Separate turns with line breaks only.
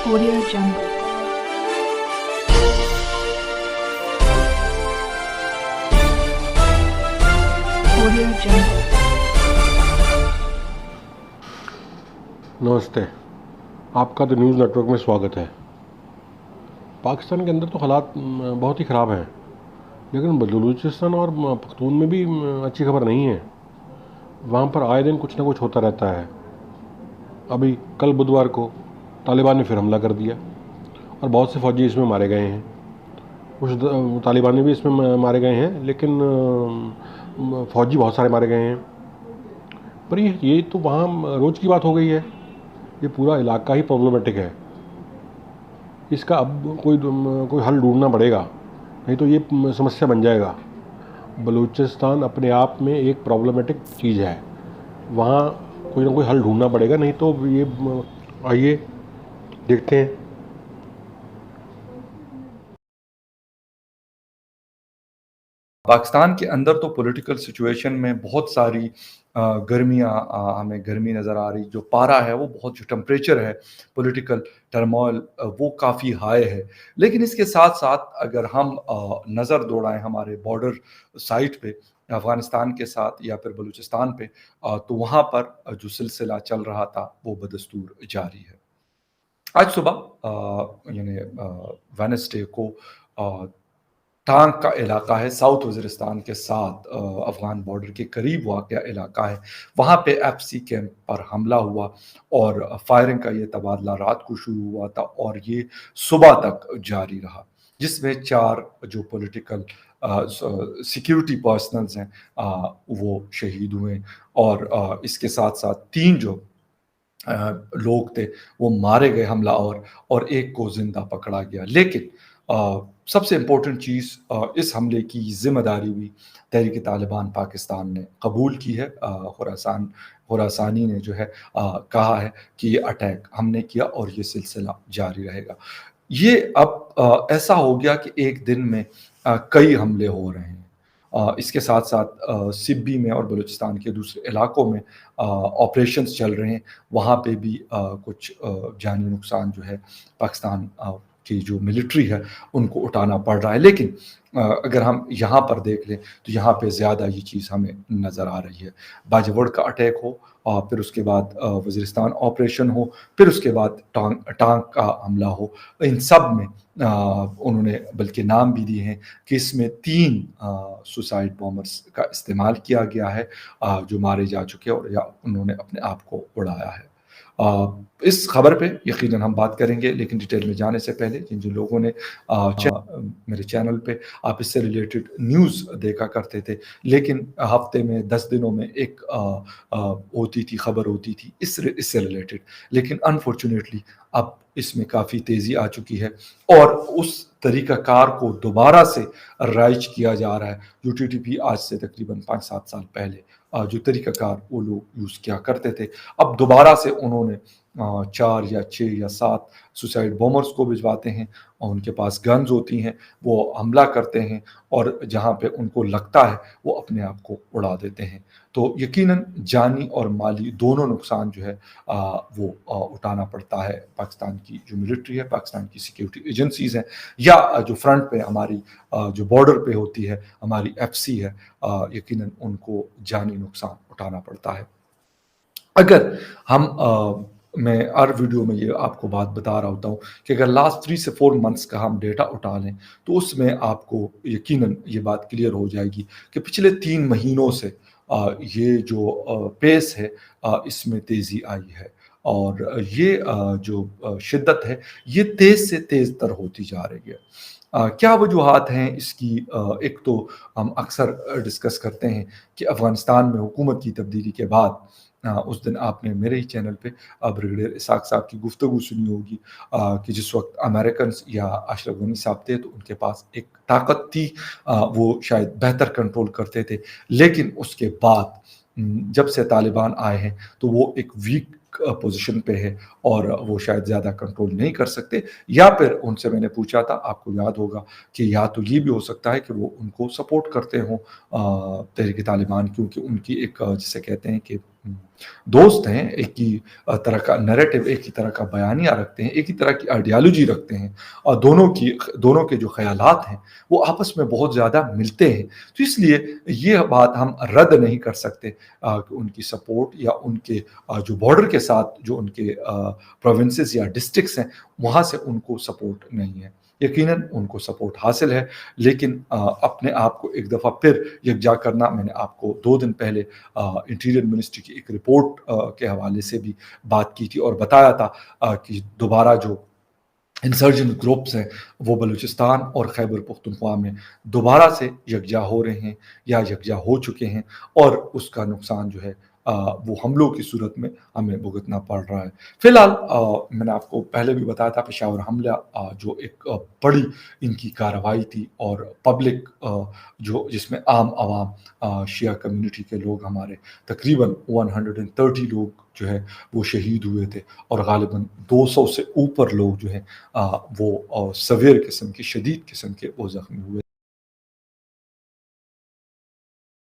Audio Jungle. Audio Jungle.
नमस्ते, आपका the news network में स्वागत है। पाकिस्तान के अंदर तो हालात बहुत ही ख़राब हैं, लेकिन बलूचिस्तान और पख्तून में भी अच्छी खबर नहीं है। वहाँ पर आए दिन कुछ ना कुछ होता रहता है। अभी कल बुधवार को तालिबान ने फिर हमला कर दिया और बहुत से फ़ौजी इसमें मारे गए हैं। कुछ तालिबानी भी इसमें मारे गए हैं, लेकिन फ़ौजी बहुत सारे मारे गए हैं। पर ये तो वहाँ रोज़ की बात हो गई है। ये पूरा इलाका ही प्रॉब्लमेटिक है। इसका अब कोई हल ढूंढना पड़ेगा, नहीं तो ये समस्या बन जाएगा। बलूचिस्तान अपने आप में एक प्रॉब्लमेटिक चीज़ है, वहाँ कोई ना कोई हल ढूंढना पड़ेगा, नहीं तो ये आइए देखते हैं।
पाकिस्तान के अंदर तो पॉलिटिकल सिचुएशन में बहुत सारी गर्मियाँ हमें गर्मी नज़र आ रही। जो पारा है वो बहुत, जो टेम्परेचर है पॉलिटिकल टर्मोइल वो काफ़ी हाई है। लेकिन इसके साथ साथ अगर हम नज़र दौड़ाएं हमारे बॉर्डर साइट पे अफ़गानिस्तान के साथ या फिर बलूचिस्तान पे, तो वहाँ पर जो सिलसिला चल रहा था वो बदस्तूर जारी है। आज सुबह यानी वेडनेसडे को टांग का इलाका है, साउथ वज़ीरिस्तान के साथ अफ़गान बॉर्डर के करीब वाक़या इलाका है। वहाँ पे एफसी कैंप पर हमला हुआ और फायरिंग का ये तबादला रात को शुरू हुआ था और ये सुबह तक जारी रहा, जिसमें 4 जो पॉलिटिकल सिक्योरिटी पर्सनल्स हैं वो शहीद हुए और इसके साथ-साथ 3 जो लोग थे वो मारे गए हमलावर और एक को जिंदा पकड़ा गया। लेकिन सबसे इम्पोर्टेंट चीज़, इस हमले की जिम्मेदारी भी तहरीक तालिबान पाकिस्तान ने कबूल की है। खुरासानी ने जो है कहा है कि ये अटैक हमने किया और ये सिलसिला जारी रहेगा। ये अब ऐसा हो गया कि एक दिन में कई हमले हो रहे हैं। इसके साथ साथ सिब्बी में और बलूचिस्तान के दूसरे इलाकों में ऑपरेशंस चल रहे हैं। वहाँ पे भी कुछ जानी नुकसान जो है पाकिस्तान की जो मिलिट्री है उनको उठाना पड़ रहा है। लेकिन अगर हम यहाँ पर देख लें तो यहाँ पे ज़्यादा ये चीज़ हमें नज़र आ रही है। बाजवड़ का अटैक हो और फिर उसके बाद वज़ीरिस्तान ऑपरेशन हो, फिर उसके बाद टांग का हमला हो, इन सब में उन्होंने बल्कि नाम भी दिए हैं कि इसमें 3 सुसाइड बॉम्बर्स का इस्तेमाल किया गया है जो मारे जा चुके हैं और या उन्होंने अपने आप को उड़ाया है। इस खबर पे यकीनन हम बात करेंगे, लेकिन डिटेल में जाने से पहले जिन लोगों ने मेरे चैनल पे आप इससे रिलेटेड न्यूज़ देखा करते थे, लेकिन हफ्ते में 10 दिनों में एक होती थी खबर होती थी इससे रिलेटेड, लेकिन अनफॉर्चुनेटली अब इसमें काफ़ी तेज़ी आ चुकी है और उस तरीक़ाकार को दोबारा से राइज किया जा रहा है जो टीटीपी आज से तकरीबन 5-7 साल पहले जो तरीक़ाकार वो लोग यूज़ किया करते थे, अब दोबारा से उन्होंने 4 या 6 या 7 सुसाइड बॉम्बर्स को भिजवाते हैं और उनके पास गन्स होती हैं, वो हमला करते हैं और जहाँ पे उनको लगता है वो अपने आप को उड़ा देते हैं। तो यकीनन जानी और माली दोनों नुकसान जो है वो उठाना पड़ता है पाकिस्तान की जो मिलिट्री है, पाकिस्तान की सिक्योरिटी एजेंसीज़ हैं या जो फ्रंट पे हमारी जो बॉर्डर पे होती है हमारी एफसी है, यकीनन उनको जानी नुकसान उठाना पड़ता है। अगर हम मैं हर वीडियो में ये आपको बात बता रहा होता हूँ कि अगर लास्ट 3 से 4 मंथ्स का हम डेटा उठा लें तो उसमें आपको यकीनन ये बात क्लियर हो जाएगी कि पिछले 3 महीनों से ये जो पेस है इसमें तेज़ी आई है और ये जो शिद्दत है ये तेज़ से तेज़ तर होती जा रही है। क्या वजूहात हैं इसकी? एक तो हम अक्सर डिस्कस करते हैं कि अफ़गानिस्तान में हुकूमत की तब्दीली के बाद उस दिन आपने मेरे ही चैनल पे ब्रिगेडियर इसाक साहब की गुफ्तगू सुनी होगी कि जिस वक्त अमेरिकन्स या अशरफ गनी साहब थे तो उनके पास एक ताकत थी, वो शायद बेहतर कंट्रोल करते थे, लेकिन उसके बाद जब से तालिबान आए हैं तो वो एक वीक पोजीशन पे है और वो शायद ज़्यादा कंट्रोल नहीं कर सकते, या फिर उनसे मैंने पूछा था, आपको याद होगा कि या तो ये भी हो सकता है कि वो उनको सपोर्ट करते हों तहरीक तालिबान, क्योंकि उनकी एक जिसे कहते हैं कि دوست ہیں، ایک ہی طرح کا نیریٹو، ایک ہی طرح کا بیانیہ رکھتے ہیں، ایک ہی طرح کی آئیڈیالوجی رکھتے ہیں، اور دونوں کے جو خیالات ہیں وہ آپس میں بہت زیادہ ملتے ہیں. تو اس لیے یہ بات ہم رد نہیں کر سکتے کہ ان کی سپورٹ یا ان کے جو بارڈر کے ساتھ جو ان کے پروونسز یا ڈسٹرکٹس ہیں وہاں سے ان کو سپورٹ نہیں ہے. یقیناً ان کو سپورٹ حاصل ہے، لیکن اپنے آپ کو ایک دفعہ پھر یکجا کرنا، میں نے آپ کو 2 دن پہلے انٹیریئر منسٹری کی ایک رپورٹ کے حوالے سے بھی بات کی تھی اور بتایا تھا کہ دوبارہ جو انسرجنٹ گروپس ہیں وہ بلوچستان اور خیبر پختونخوا میں دوبارہ سے یکجا ہو رہے ہیں یا یکجا ہو چکے ہیں، اور اس کا نقصان جو ہے وہ حملوں کی صورت میں ہمیں بھگتنا پڑ رہا ہے. فی الحال میں نے آپ کو پہلے بھی بتایا تھا پشاور حملہ جو ایک بڑی ان کی کارروائی تھی، اور پبلک جس میں عام عوام شیعہ کمیونٹی کے لوگ ہمارے تقریباً 130 لوگ جو ہے وہ شہید ہوئے تھے، اور غالباً 200 سے اوپر لوگ جو ہیں وہ سویر قسم کے، شدید قسم کے وہ زخمی ہوئے.